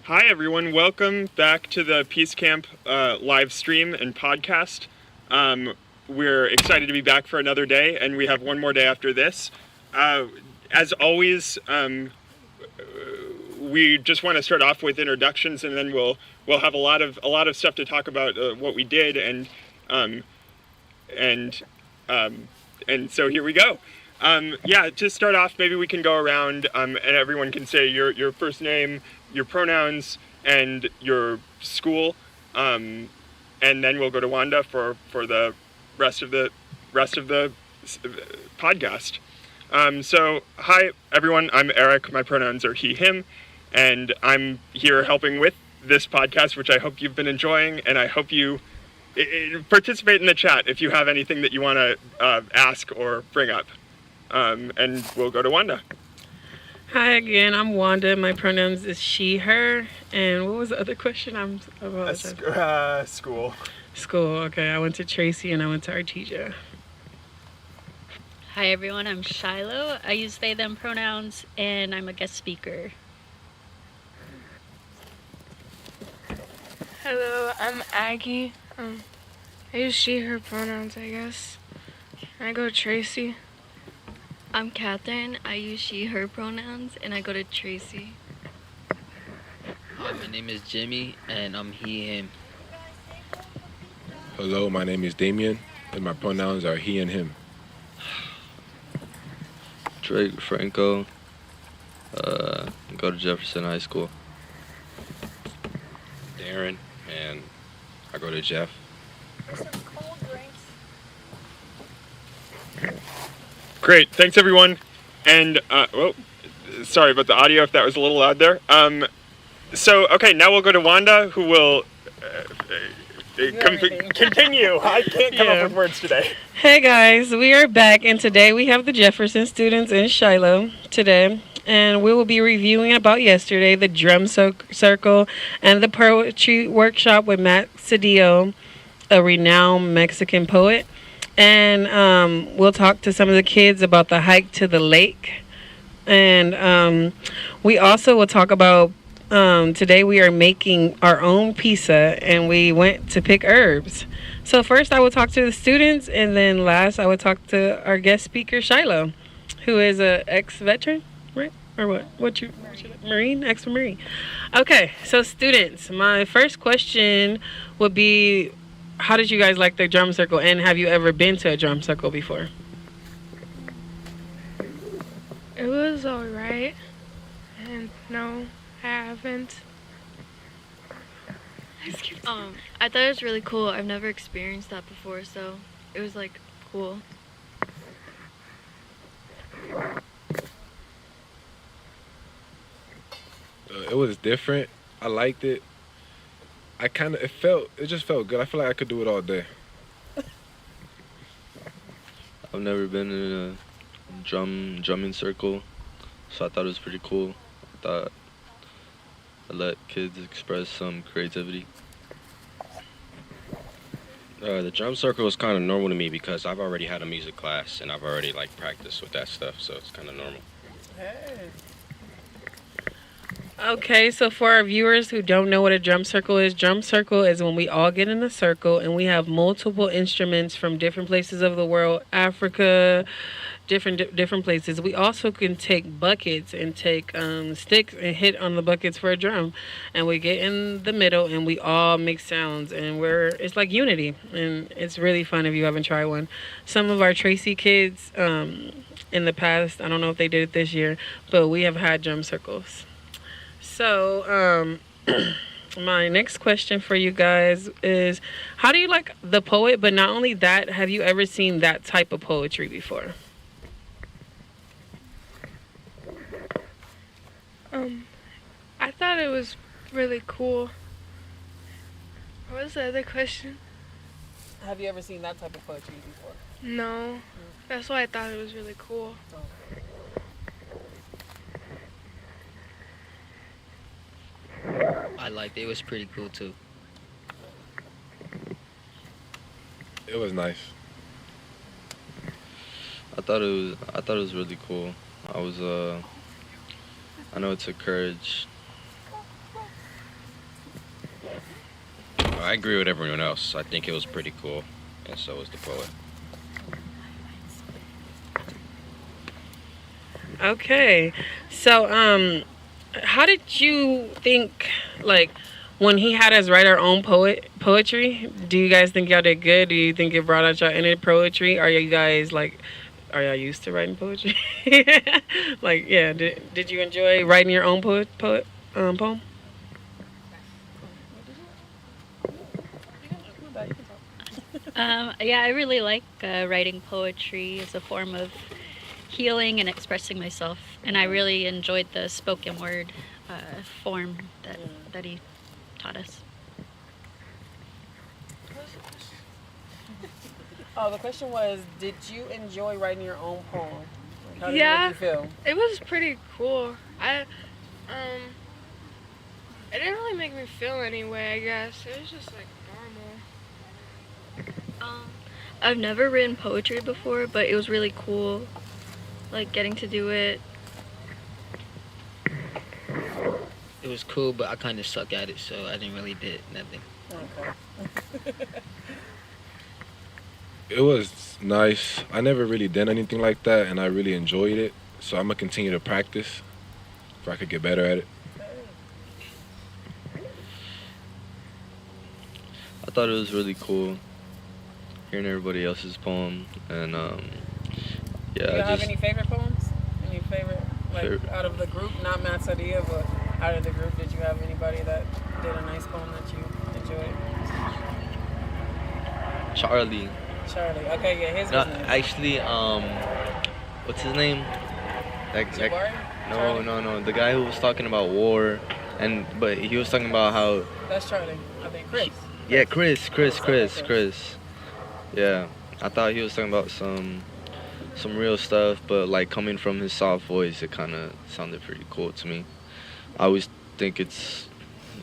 Hi, everyone. Welcome back to the Peace Camp live stream and podcast. We're excited to be back for another day, and we have one more day after this. As always, we just want to start off with introductions, and then we'll have a lot of stuff to talk about what we did, and so here we go. To start off, maybe we can go around and everyone can say your first name, your pronouns, and your school, and then we'll go to Wanda for the rest of the podcast. So hi everyone, I'm Eric. My pronouns are he, him, and I'm here helping with this podcast, which I hope you've been enjoying, and I hope you participate in the chat if you have anything that you want to ask or bring up. And we'll go to Wanda. Hi again, I'm Wanda. My pronouns is she, her. And what was the other question? I apologize. School. School, okay. I went to Tracy and I went to Artesia. Hi everyone, I'm Shiloh. I use they, them pronouns, and I'm a guest speaker. Hello, I'm Aggie. I use she, her pronouns, I guess. I go to Tracy. I'm Catherine. I use she, her pronouns, and I go to Tracy. Hi, my name is Jimmy, and I'm he, him. Hello, my name is Damien, and my pronouns are he and him. Drake Franco. Go to Jefferson High School. Darren, and I go to Jeff. Great, thanks everyone. And sorry about the audio if that was a little loud there. Okay, now we'll go to Wanda, who will continue. I can't come up with words today. Hey guys, we are back, and today we have the Jefferson students in Shiloh today. And we will be reviewing about yesterday, the drum circle and the poetry workshop with Matt Cedillo, a renowned Mexican poet. And we'll talk to some of the kids about the hike to the lake. And we also will talk about, today we are making our own pizza, and we went to pick herbs. So first I will talk to the students, and then last I will talk to our guest speaker, Shiloh, who is a ex-veteran, right? Or what? Marine? Ex-Marine. Okay, so students, my first question would be, how did you guys like the drum circle, and have you ever been to a drum circle before? It was alright. And no, I haven't. I thought it was really cool. I've never experienced that before, so it was like cool. It was different. I liked it. It just felt good. I feel like I could do it all day. I've never been in a drumming circle, so I thought it was pretty cool. I thought I let kids express some creativity. The drum circle is kind of normal to me because I've already had a music class and I've already practiced with that stuff, so it's kind of normal. Hey. Okay, so for our viewers who don't know what a drum circle is when we all get in a circle and we have multiple instruments from different places of the world, Africa, different places. We also can take buckets and take sticks and hit on the buckets for a drum, and we get in the middle and we all make sounds, and it's like unity, and it's really fun if you haven't tried one. Some of our Tracy kids in the past, I don't know if they did it this year, but we have had drum circles. So, my next question for you guys is, how do you like the poet? But not only that, have you ever seen that type of poetry before? I thought it was really cool. What was the other question? Have you ever seen that type of poetry before? No. That's why I thought it was really cool. I liked it. It was pretty cool too. It was nice. I thought it was really cool. I know it took courage I agree with everyone else. I think it was pretty cool, and so was the poet. Okay. So, how did you think, like, when he had us write our own poetry? Do you guys think y'all did good? Do you think it brought out your inner poetry? Are you guys like, are y'all used to writing poetry? Like, yeah. Did you enjoy writing your own poem? Yeah, I really like writing poetry as a form of healing and expressing myself, and I really enjoyed the spoken word form that he taught us. Oh, the question was, did you enjoy writing your own poem? Like, how Yeah. did you feel? It was pretty cool. It didn't really make me feel any way, I guess. It was just like normal. I've never written poetry before, but it was really cool, like getting to do it. It was cool, but I kind of suck at it, so I didn't really did nothing. Okay. It was nice. I never really done anything like that, and I really enjoyed it. So I'm gonna continue to practice, if I could get better at it. I thought it was really cool hearing everybody else's poem, and Do you have any favorite poems? Any favorite, like, out of the group, not Matt's idea, but out of the group, did you have anybody that did a nice poem that you enjoyed? Charlie. Charlie. Okay, yeah, his No, was nice. actually, what's his name? Jabari? Charlie? No. The guy who was talking about war, but he was talking about how. That's Charlie. I think Chris. Yeah, Chris. Yeah, I thought he was talking about some real stuff, but like coming from his soft voice, it kind of sounded pretty cool to me. I always think it's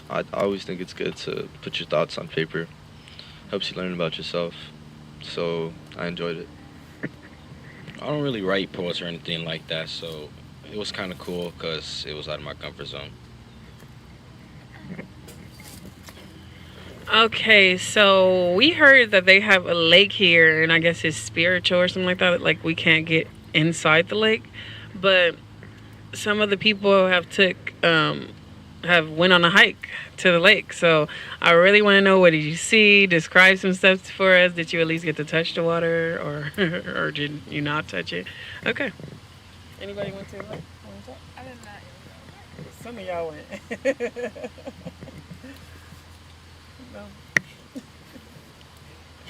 good to put your thoughts on paper. Helps you learn about yourself. So I enjoyed it. I don't really write poetry or anything like that, so it was kind of cool because it was out of my comfort zone. Okay, so we heard that they have a lake here, and I guess it's spiritual or something like that. Like, we can't get inside the lake, but some of the people have went on a hike to the lake. So I really want to know, what did you see? Describe some stuff for us. Did you at least get to touch the water, or or did you not touch it? Okay. Anybody went to the lake? I did not. Some of y'all went. No.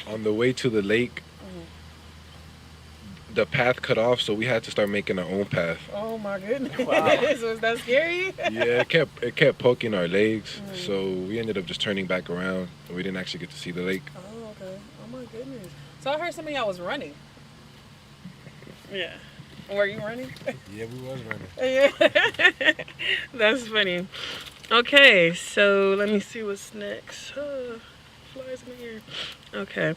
On the way to the lake, the path cut off, so we had to start making our own path. Oh my goodness! So is that scary? Yeah, it kept poking our legs, so we ended up just turning back around, and we didn't actually get to see the lake. Oh, okay. Oh my goodness. So I heard some of y'all was running. Yeah. Were you running? Yeah, we was running. Yeah. That's funny. Okay, so let me see what's next. Flies in the ear. Okay.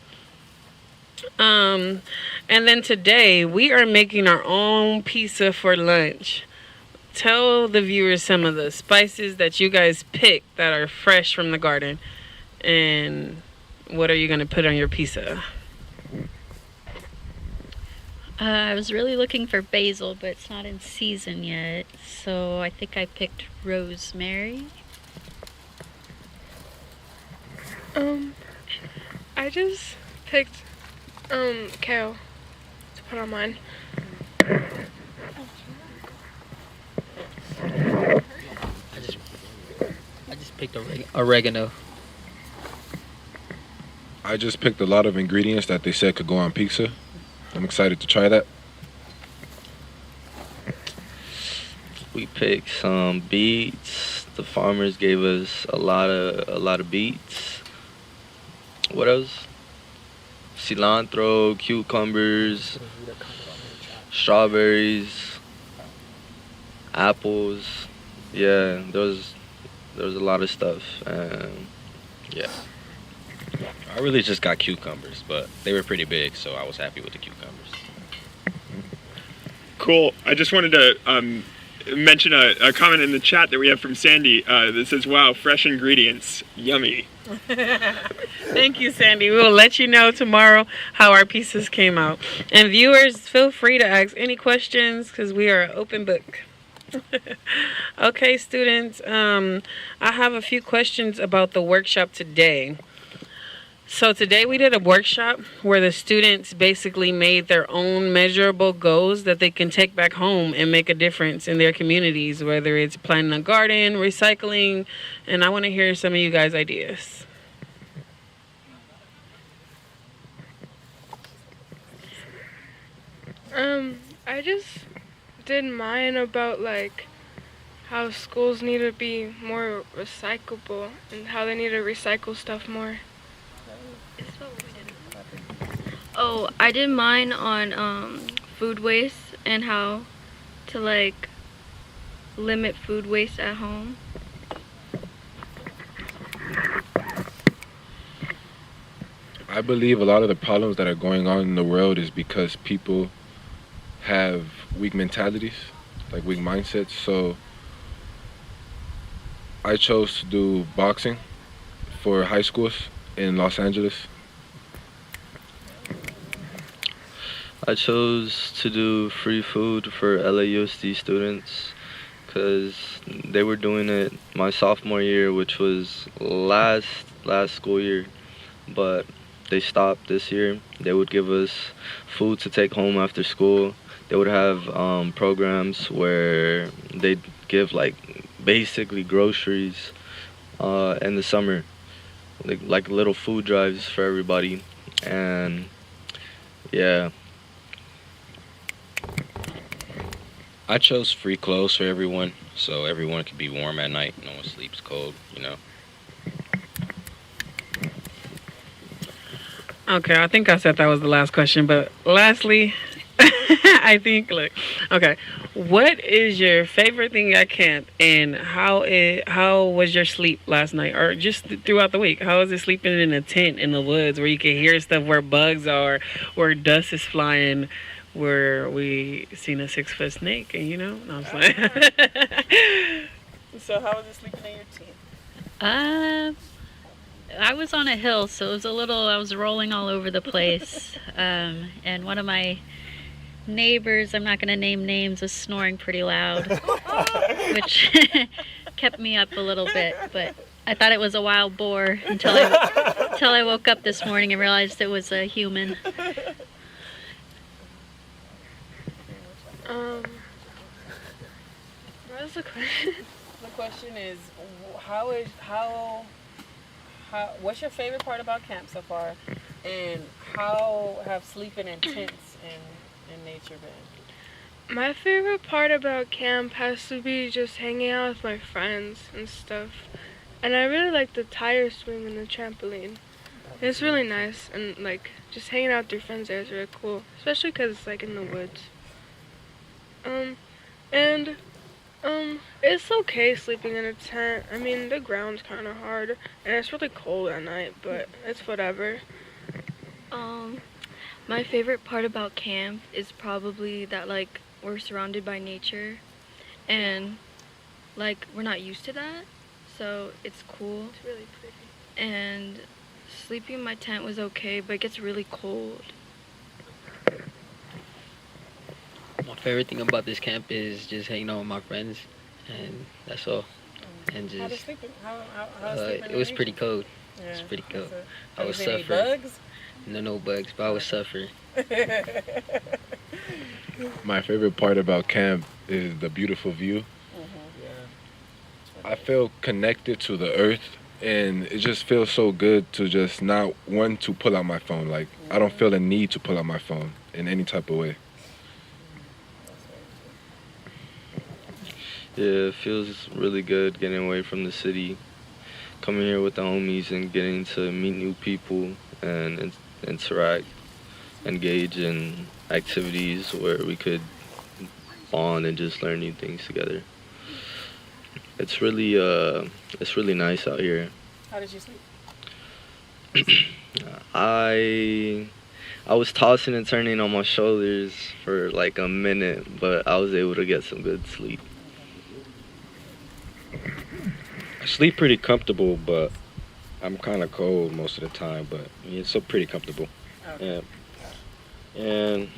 And then today we are making our own pizza for lunch. Tell the viewers some of the spices that you guys picked that are fresh from the garden, and what are you gonna put on your pizza? I was really looking for basil, but it's not in season yet, so I think I picked rosemary. I just picked kale to put on mine. I just picked oregano. I just picked a lot of ingredients that they said could go on pizza. I'm excited to try that. We picked some beets. The farmers gave us a lot of beets. What else? Cilantro, cucumbers, strawberries, apples. Yeah, there was a lot of stuff. Yeah. I really just got cucumbers, but they were pretty big, so I was happy with the cucumbers. Cool. I just wanted to mention a comment in the chat that we have from Sandy that says, "Wow, fresh ingredients, yummy." Thank you, Sandy. We will let you know tomorrow how our pieces came out. And viewers, feel free to ask any questions because we are an open book. Okay, students, I have a few questions about the workshop today. So today we did a workshop where the students basically made their own measurable goals that they can take back home and make a difference in their communities, whether it's planting a garden, recycling, and I want to hear some of you guys' ideas. I just did mine about like how schools need to be more recyclable and how they need to recycle stuff more. Oh, I did mine on food waste and how to like limit food waste at home. I believe a lot of the problems that are going on in the world is because people have weak mentalities, like weak mindsets. So I chose to do boxing for high schools in Los Angeles. I chose to do free food for LAUSD students because they were doing it my sophomore year, which was last school year, but they stopped this year. They would give us food to take home after school. They would have programs where they'd give like basically groceries in the summer, like little food drives for everybody. And yeah. I chose free clothes for everyone, so everyone could be warm at night. No one sleeps cold, you know. Okay, I think I said that was the last question, but lastly, I think, look, okay, what is your favorite thing at camp, and how was your sleep last night, or just throughout the week? How was it sleeping in a tent in the woods where you can hear stuff, where bugs are, where dust is flying, where we seen a 6-foot snake, and no, I'm sorry. So how was it sleeping in your tent? I was on a hill, so it was I was rolling all over the place. And one of my neighbors, I'm not going to name names, was snoring pretty loud, which kept me up a little bit. But I thought it was a wild boar until I woke up this morning and realized it was a human. What was the question? The question is, what's your favorite part about camp so far, and how have sleeping in tents in nature been? My favorite part about camp has to be just hanging out with my friends and stuff. And I really like the tire swing and the trampoline. It's really nice, and like just hanging out with your friends there is really cool, especially because it's like in the woods. It's okay sleeping in a tent. I mean, the ground's kind of hard, and it's really cold at night, but it's whatever. My favorite part about camp is probably that like we're surrounded by nature, and like we're not used to that, so it's cool. It's really pretty. And sleeping in my tent was okay, but it gets really cold. My favorite thing about this camp is just hanging out with my friends, and that's all. And How was just sleeping? How was sleeping it was in pretty nature? cold. Yeah, It was pretty cold. that's it. I was Have you seen any suffering. bugs? No bugs, but I was suffering. My favorite part about camp is the beautiful view. I feel connected to the earth, and it just feels so good to just not want to pull out my phone. Like, I don't feel a need to pull out my phone in any type of way. Yeah, it feels really good getting away from the city, coming here with the homies and getting to meet new people and interact, engage in activities where we could bond and just learn new things together. It's really nice out here. How did you sleep? I was tossing and turning on my shoulders for like a minute, but I was able to get some good sleep. I sleep pretty comfortable, but I'm kind of cold most of the time. But it's so pretty comfortable. Okay. Yeah. And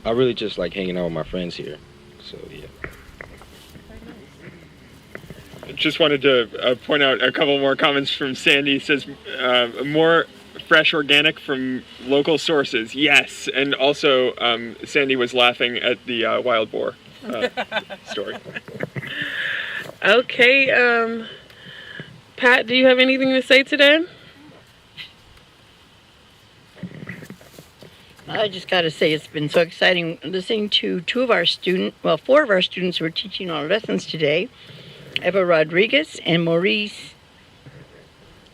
I really just like hanging out with my friends here. So yeah. Just wanted to point out a couple more comments from Sandy. Says more fresh organic from local sources. Yes, and also Sandy was laughing at the wild boar story. Okay, Pat, do you have anything to say today? I just got to say it's been so exciting listening to four of our students who were teaching our lessons today. Eva Rodriguez and Maurice,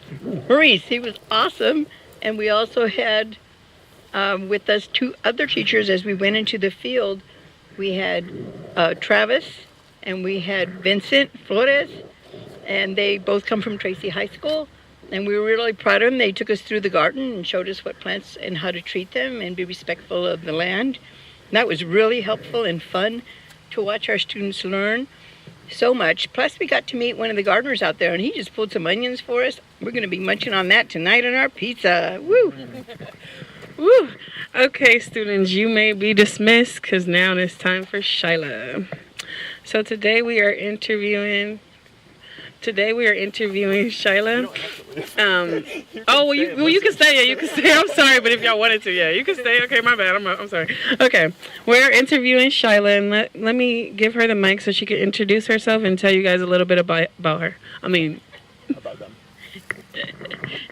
he was awesome. And we also had with us two other teachers as we went into the field. We had Travis and we had Vincent Flores, and they both come from Tracy High School. And we were really proud of them. They took us through the garden and showed us what plants and how to treat them and be respectful of the land. And that was really helpful and fun to watch our students learn so much. Plus, we got to meet one of the gardeners out there, and he just pulled some onions for us. We're going to be munching on that tonight on our pizza. Woo! Woo! Okay, students, you may be dismissed because now it's time for Shyla. So today we are interviewing Shyla. You can stay. Yeah, you can stay. I'm sorry, but if y'all wanted to, yeah, you can stay. Okay, my bad. I'm sorry. Okay, we're interviewing Shyla, and let me give her the mic so she can introduce herself and tell you guys a little bit about her. About them.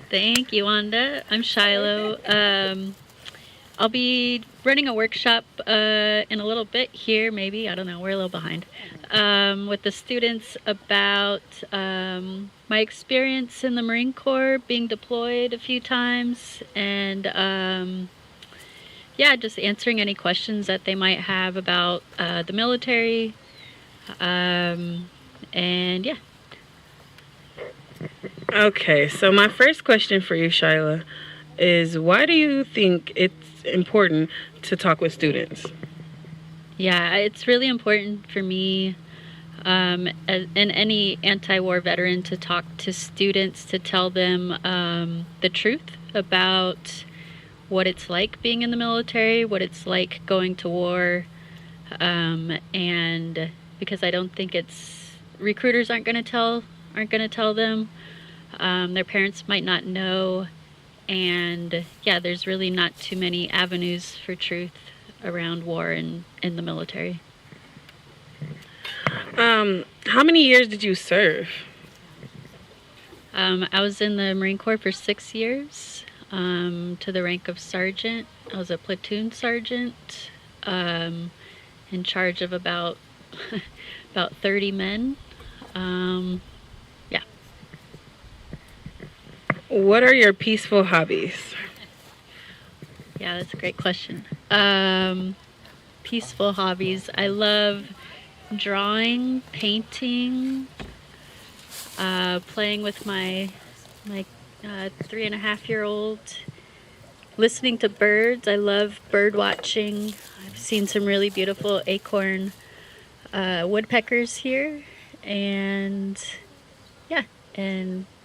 Thank you, Wanda. I'm Shiloh. I'll be running a workshop in a little bit here, maybe. I don't know. We're a little behind. With the students about my experience in the Marine Corps, being deployed a few times, and just answering any questions that they might have about the military. Okay, so my first question for you, Shyla, is why do you think it's important to talk with students? Yeah, it's really important for me and any anti-war veteran to talk to students, to tell them the truth about what it's like being in the military, what it's like going to war, and because I don't think recruiters aren't going to tell them. Their parents might not know, and there's really not too many avenues for truth around war in the military. How many years did you serve? I was in the Marine Corps for 6 years, to the rank of sergeant. I was a platoon sergeant, in charge of about 30 men. What are your peaceful hobbies? Yeah, that's a great question. Peaceful hobbies. I love drawing, painting, playing with my 3.5-year-old, listening to birds. I love bird watching. I've seen some really beautiful acorn woodpeckers here, and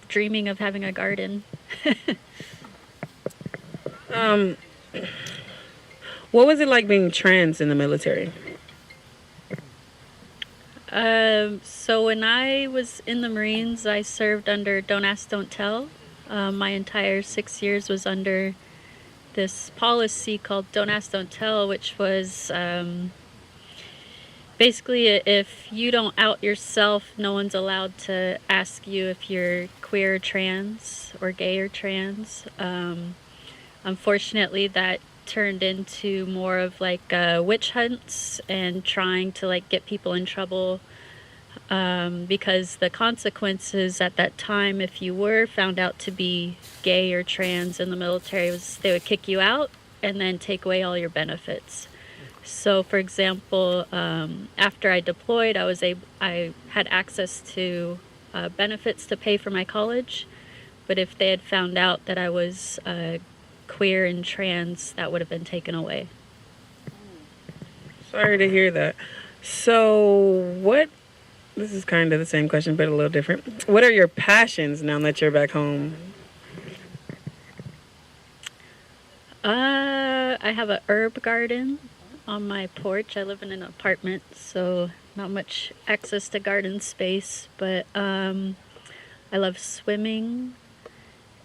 dreaming of having a garden. What was it like being trans in the military? So when I was in the Marines, I served under Don't Ask, Don't Tell. My entire 6 years was under this policy called Don't Ask, Don't Tell, which was basically if you don't out yourself, no one's allowed to ask you if you're queer or trans or gay or trans. Unfortunately, that turned into more of like witch hunts and trying to like get people in trouble, because the consequences at that time, if you were found out to be gay or trans in the military, was they would kick you out and then take away all your benefits. So for example, after I deployed, I had access to benefits to pay for my college, but if they had found out that I was queer and trans, that would have been taken away. Sorry to hear that. So what This is kind of the same question, but a little different. What are your passions now that you're back home? I have a herb garden on my porch. I live in an apartment, so not much access to garden space, but I love swimming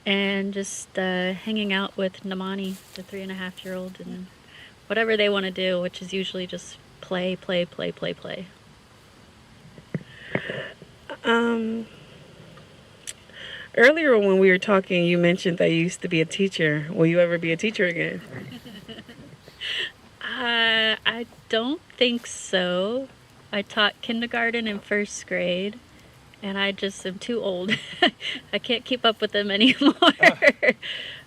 and just hanging out with Namani, the 3.5-year-old, and whatever they want to do, which is usually just play. Earlier when we were talking, you mentioned that you used to be a teacher. Will you ever be a teacher again? I don't think so. I taught kindergarten and first grade, and I just am too old. I can't keep up with them anymore.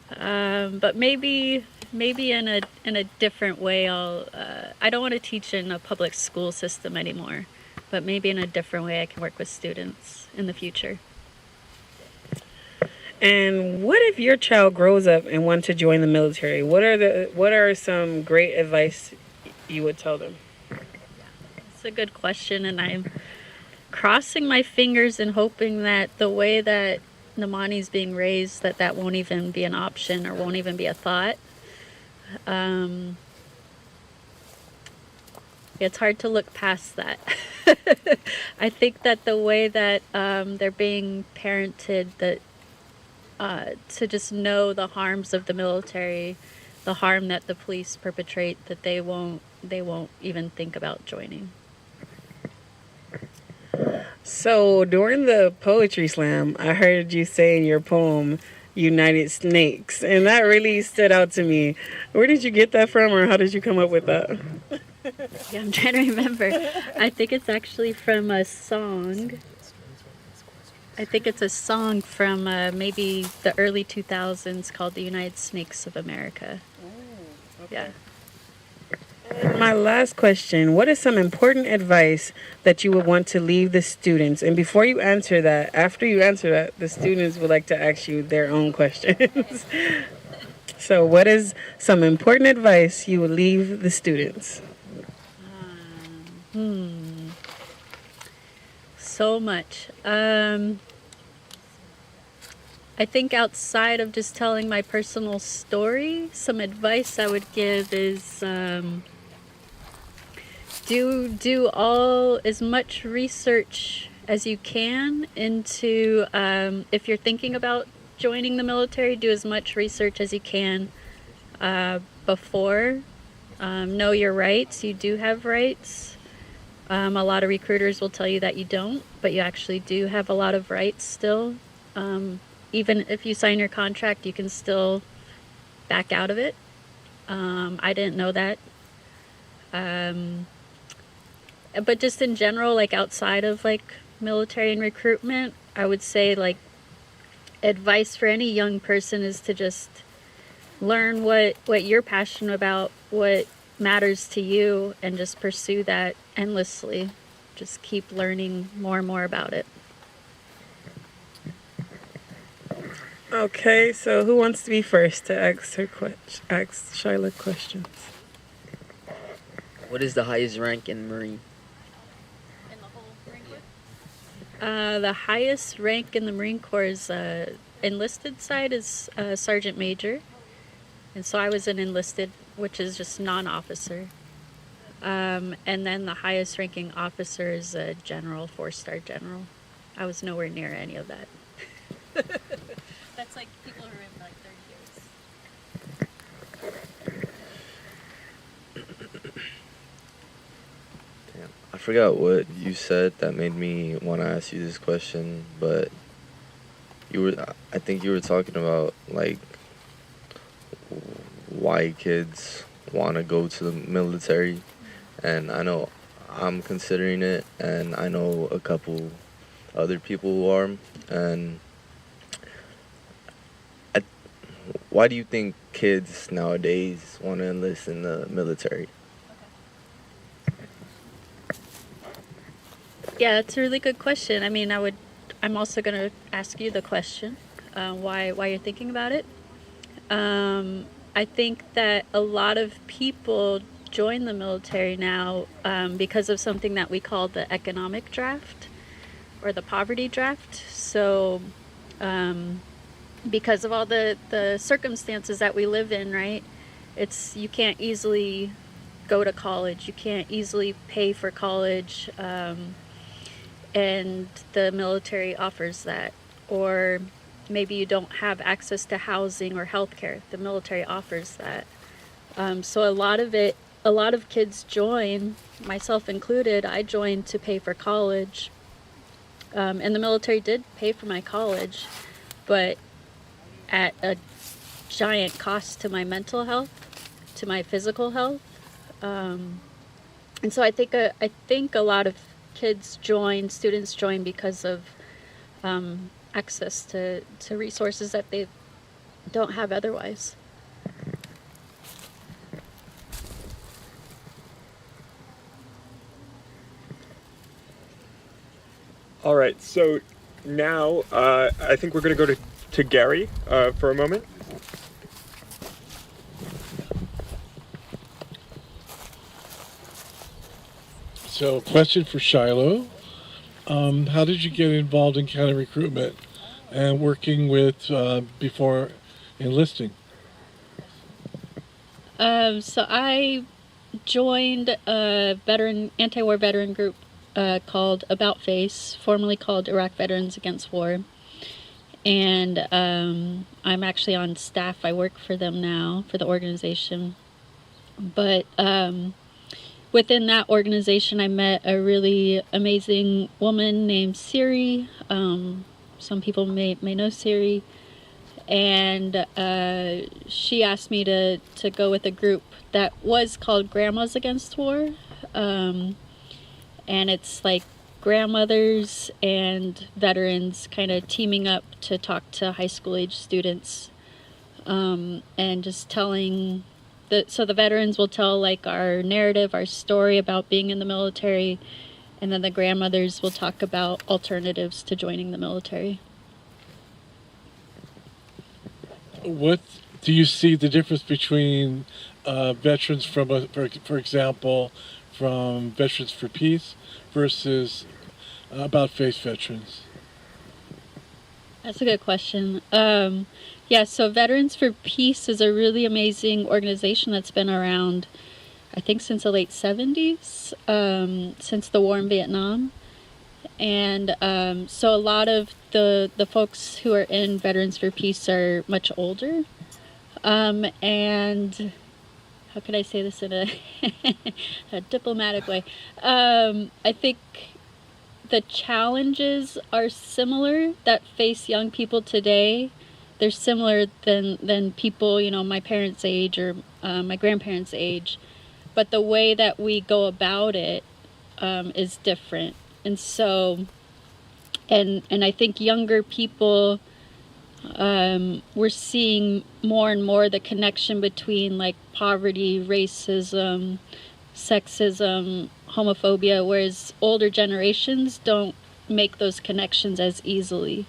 But maybe in a different way. I don't want to teach in a public school system anymore, but maybe in a different way I can work with students in the future. And what if your child grows up and wants to join the military? What are some great advice you would tell them? It's a good question, and I'm crossing my fingers and hoping that the way that Namani's being raised, that won't even be an option or won't even be a thought. It's hard to look past that. I think that the way that they're being parented, that to just know the harms of the military, the harm that the police perpetrate, that they won't even think about joining. So during the poetry slam, I heard you say in your poem, United Snakes, and that really stood out to me. Where did you get that from, or how did you come up with that? Yeah, I'm trying to remember. I think it's actually from a song. I think it's a song from maybe the early 2000s called the United Snakes of America. Oh, okay. Yeah. My last question, what is some important advice that you would want to leave the students? And before you answer that, after you answer that, the students would like to ask you their own questions. So what is some important advice you would leave the students? So much. I think outside of just telling my personal story, some advice I would give is do all as much research as you can into if you're thinking about joining the military, do as much research as you can before. Know your rights. You do have rights. A lot of recruiters will tell you that you don't, but you actually do have a lot of rights still. Even if you sign your contract, you can still back out of it. I didn't know that. But just in general, like outside of like military and recruitment, I would say like advice for any young person is to just learn what you're passionate about, what matters to you, and just pursue that endlessly. Just keep learning more and more about it. Okay, so who wants to be first to ask Shyla questions? What is the highest rank in Marine? The highest rank in the Marine Corps is enlisted side is Sergeant Major, and so I was an enlisted, which is just non-officer. And then the highest ranking officer is a general, 4-star general. I was nowhere near any of that. That's like people who are in like 30 years. Damn, I forgot what you said that made me want to ask you this question, but I think you were talking about like why kids want to go to the military, and I know I'm considering it, and I know a couple other people who are, and why do you think kids nowadays want to enlist in the military? Yeah, that's a really good question. I mean, I'm also going to ask you the question, why you're thinking about it. I think that a lot of people join the military now because of something that we call the economic draft. or the poverty draft. So because of all the circumstances that we live in, right? You can't easily go to college. You can't easily pay for college. And the military offers that. Or maybe you don't have access to housing or healthcare. The military offers that. So a lot of kids join, myself included. I joined to pay for college. And the military did pay for my college, but at a giant cost to my mental health, to my physical health. And so I think a lot of students join because of access to resources that they don't have otherwise. All right, so now I think we're going to go to Gary for a moment. So, question for Shiloh. How did you get involved in county recruitment and working with before enlisting? So I joined a anti-war veteran group called About Face, formerly called Iraq Veterans Against War. And I'm actually on staff. I work for them now, for the organization. But within that organization, I met a really amazing woman named Siri. Some people may know Siri. And she asked me to go with a group that was called Grandmas Against War. And it's like grandmothers and veterans kind of teaming up to talk to high school age students, and just telling so the veterans will tell like our narrative, our story about being in the military, and then the grandmothers will talk about alternatives to joining the military. What do you see the difference between veterans from, for example, from Veterans for Peace versus About Face veterans? That's a good question. Yeah, so Veterans for Peace is a really amazing organization that's been around, I think, since the late 70s, since the war in Vietnam. And so a lot of the folks who are in Veterans for Peace are much older. And how can I say this in a diplomatic way? I think the challenges are similar that face young people today. They're similar than people, my parents' age or my grandparents' age. But the way that we go about it is different. And so, and I think younger people, we're seeing more and more the connection between like poverty, racism, sexism, homophobia, whereas older generations don't make those connections as easily.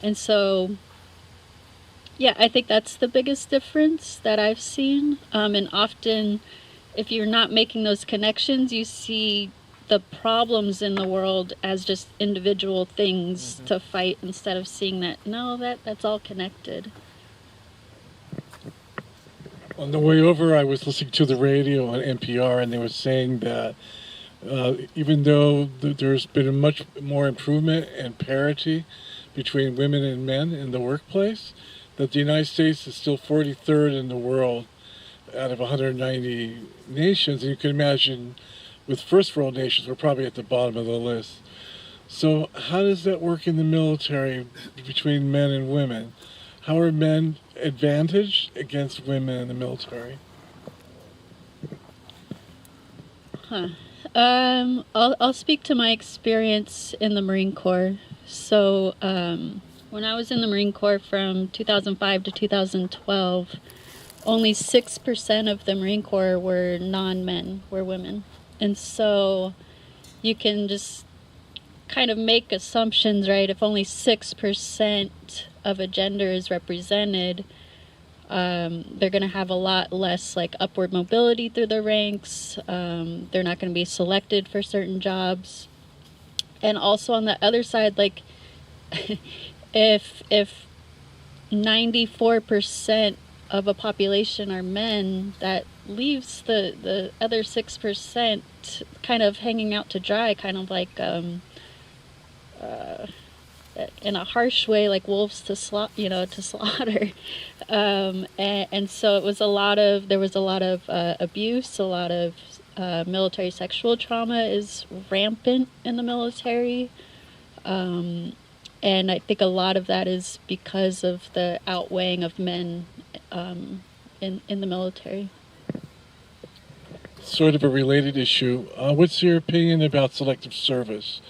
And so, yeah, I think that's the biggest difference that I've seen. And often, if you're not making those connections, you see the problems in the world as just individual things to fight instead of seeing that's all connected. On the way over, I was listening to the radio on NPR, and they were saying that even though there's been a much more improvement and parity between women and men in the workplace, that the United States is still 43rd in the world out of 190 nations. And you can imagine with first world nations, we're probably at the bottom of the list. So how does that work in the military between men and women? How are men advantaged against women in the military? I'll speak to my experience in the Marine Corps. So when I was in the Marine Corps from 2005 to 2012, only 6% of the Marine Corps were non-men, were women. And so you can just kind of make assumptions, right? If only 6% of a gender is represented, they're going to have a lot less like upward mobility through the ranks. They're not going to be selected for certain jobs. and also on the other side, like if 94% of a population are men, that leaves the other 6% kind of hanging out to dry, kind of like in a harsh way, like wolves to slaughter. And so there was a lot of abuse, a lot of military sexual trauma is rampant in the military. And I think a lot of that is because of the outweighing of men in the military. Sort of a related issue. What's your opinion about selective service?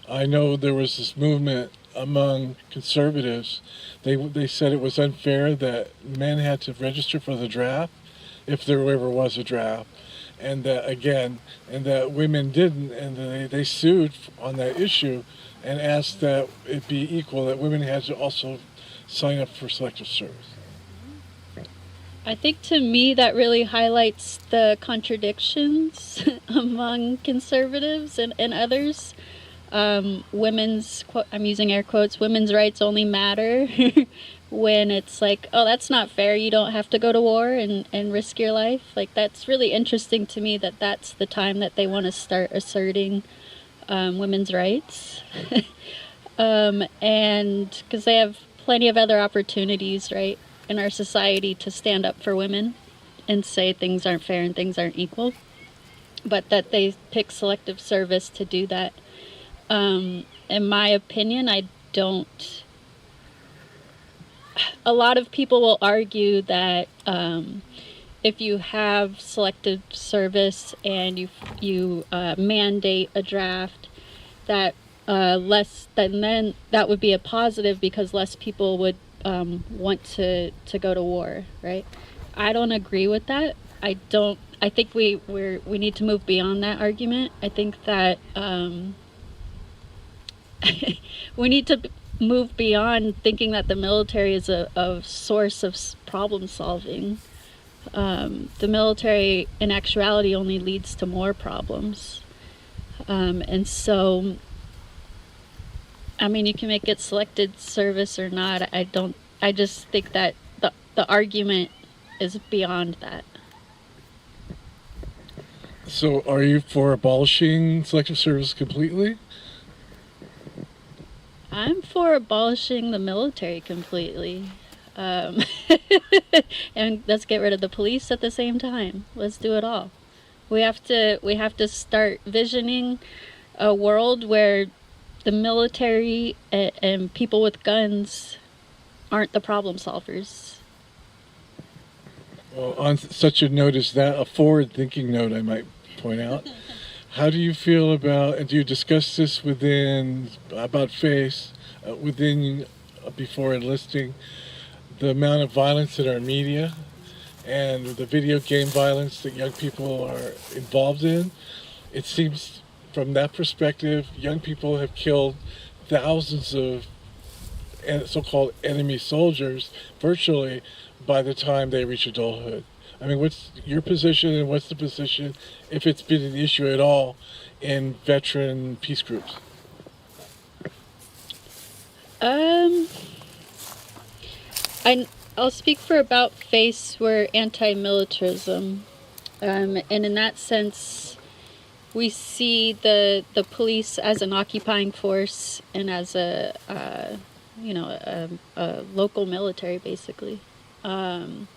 I know there was this movement among conservatives. They said it was unfair that men had to register for the draft, if there ever was a draft, and that women didn't, and they sued on that issue and asked that it be equal, that women had to also sign up for selective service. I think to me that really highlights the contradictions among conservatives and others. Women's, I'm using air quotes, women's rights only matter when it's like, oh, that's not fair, you don't have to go to war and risk your life. Like, that's really interesting to me that that's the time that they want to start asserting women's rights. And because they have plenty of other opportunities, right, in our society to stand up for women and say things aren't fair and things aren't equal, but that they pick selective service to do that. In my opinion, a lot of people will argue that if you have selective service and you mandate a draft, that then that would be a positive because less people would want to go to war, right? I don't agree with that. I think we need to move beyond that argument. I think that we need to move beyond thinking that the military is a source of problem solving. The military, in actuality, only leads to more problems. And so, I mean, you can make it selected service or not. I just think that the argument is beyond that. So are you for abolishing selective service completely? I'm for abolishing the military completely. And let's get rid of the police at the same time. Let's do it all. We have to start visioning a world where the military and people with guns aren't the problem solvers. Well, on such a note as that, a forward-thinking note, I might point out. How do you feel about, and do you discuss this about FACE, before enlisting, the amount of violence in our media and the video game violence that young people are involved in? It seems from that perspective, young people have killed thousands of so-called enemy soldiers virtually by the time they reach adulthood. I mean, what's your position and what's the position, if it's been an issue at all, in veteran peace groups? I'll speak for About Face. We're anti-militarism. And in that sense, we see the police as an occupying force and as a local military, basically. And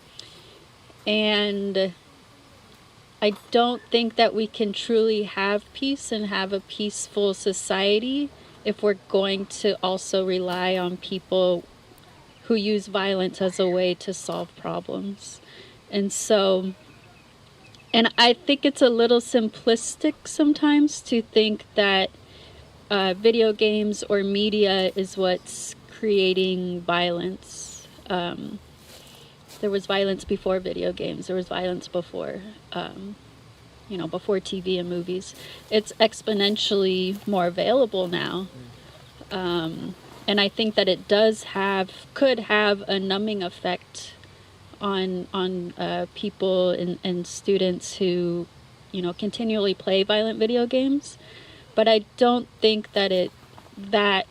I don't think that we can truly have peace and have a peaceful society if we're going to also rely on people who use violence as a way to solve problems. And so, and I think it's a little simplistic sometimes to think that video games or media is what's creating violence. There was violence before video games. There was violence before, before TV and movies. It's exponentially more available now. And I think that it could have a numbing effect on people and students who, continually play violent video games. but I don't think that that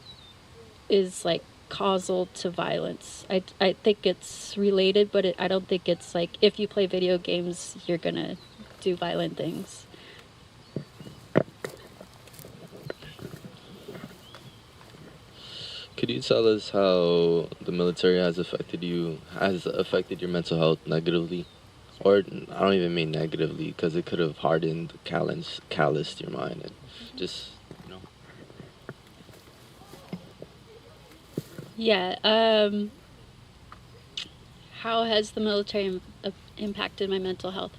is like causal to violence. I think it's related, but I don't think it's like if you play video games, you're gonna do violent things. Could you tell us how the military has affected your mental health negatively? Or I don't even mean negatively, because it could have hardened, calloused your mind, and just, you know. Yeah. How has the military impacted my mental health?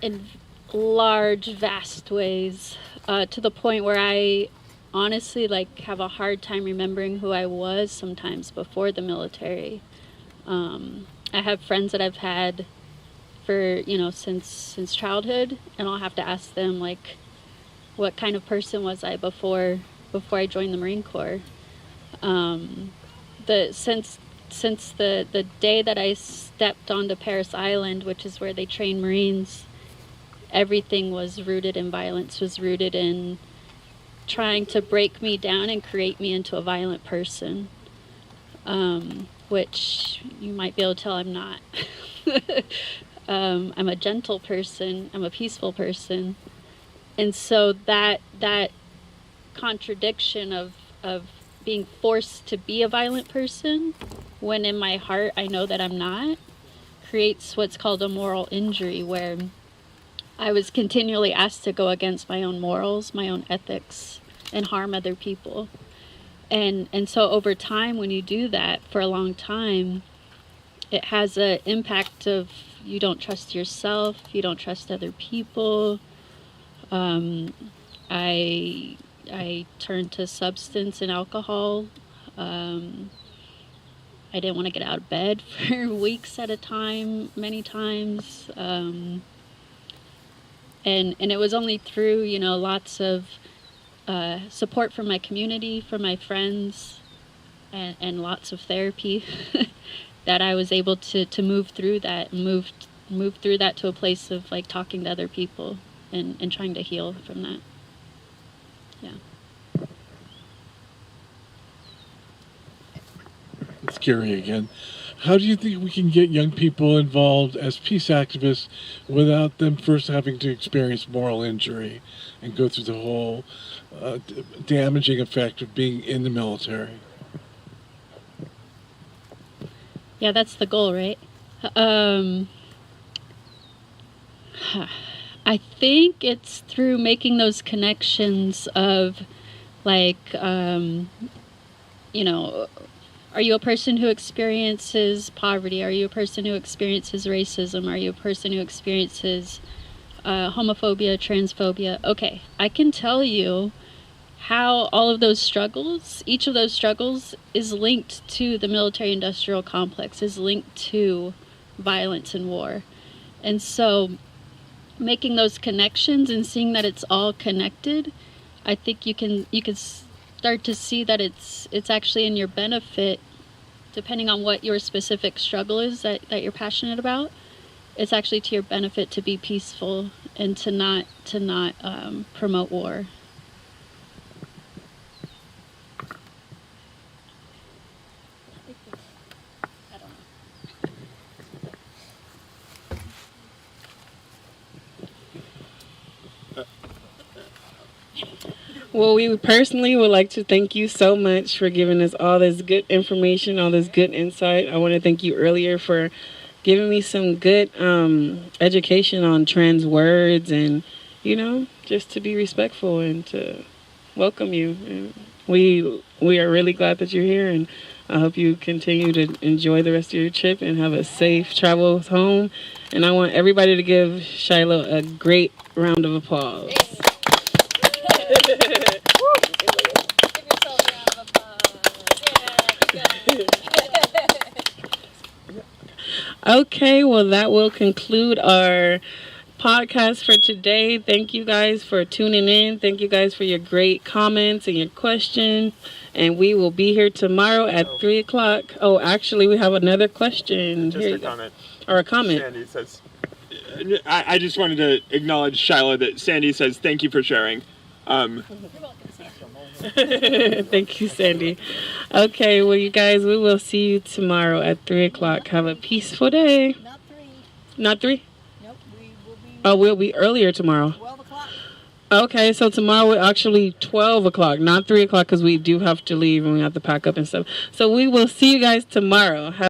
In large, vast ways, to the point where I honestly like have a hard time remembering who I was sometimes before the military. I have friends that I've had for, since childhood, and I'll have to ask them like, what kind of person was I before I joined the Marine Corps? Since the day that I stepped onto Parris Island, which is where they train Marines, everything was rooted in violence, was rooted in trying to break me down and create me into a violent person, which you might be able to tell I'm not. I'm a gentle person, I'm a peaceful person, and so that contradiction of being forced to be a violent person, when in my heart I know that I'm not, creates what's called a moral injury, where I was continually asked to go against my own morals, my own ethics, and harm other people. And so over time, when you do that for a long time, it has an impact of you don't trust yourself, you don't trust other people. I turned to substance and alcohol. I didn't want to get out of bed for weeks at a time, many times. And it was only through, lots of support from my community, from my friends, and lots of therapy that I was able to move through that, move through that to a place of like talking to other people and trying to heal from that. Yeah. It's Gary again. How do you think we can get young people involved as peace activists without them first having to experience moral injury and go through the whole damaging effect of being in the military? Yeah, that's the goal, right? I think it's through making those connections of, like, are you a person who experiences poverty? Are you a person who experiences racism? Are you a person who experiences homophobia, transphobia? Okay, I can tell you how all of those struggles, each of those struggles is linked to the military-industrial complex, is linked to violence and war. And so making those connections and seeing that it's all connected, I think you can start to see that it's actually in your benefit, depending on what your specific struggle is that you're passionate about. It's actually to your benefit to be peaceful and to not promote war. Well, we personally would like to thank you so much for giving us all this good information, all this good insight. I want to thank you earlier for giving me some good education on trans words and, just to be respectful and to welcome you. And we are really glad that you're here, and I hope you continue to enjoy the rest of your trip and have a safe travel home. And I want everybody to give Shiloh a great round of applause. Okay, well, that will conclude our podcast for today. Thank you guys for tuning in. Thank you guys for your great comments and your questions. And we will be here tomorrow at 3 o'clock. Oh, actually, we have another question. Just a comment. Or a comment. Sandy says, I just wanted to acknowledge, Shiloh, that Sandy says, thank you for sharing. Thank you, Sandy. Okay, well, you guys, we will see you tomorrow at 3 o'clock. Have a peaceful day. Not 3? Nope, we will be. Oh, we'll be earlier tomorrow. 12 o'clock. Okay, so tomorrow we're actually 12 o'clock, not 3 o'clock, because we do have to leave and we have to pack up and stuff. So we will see you guys tomorrow.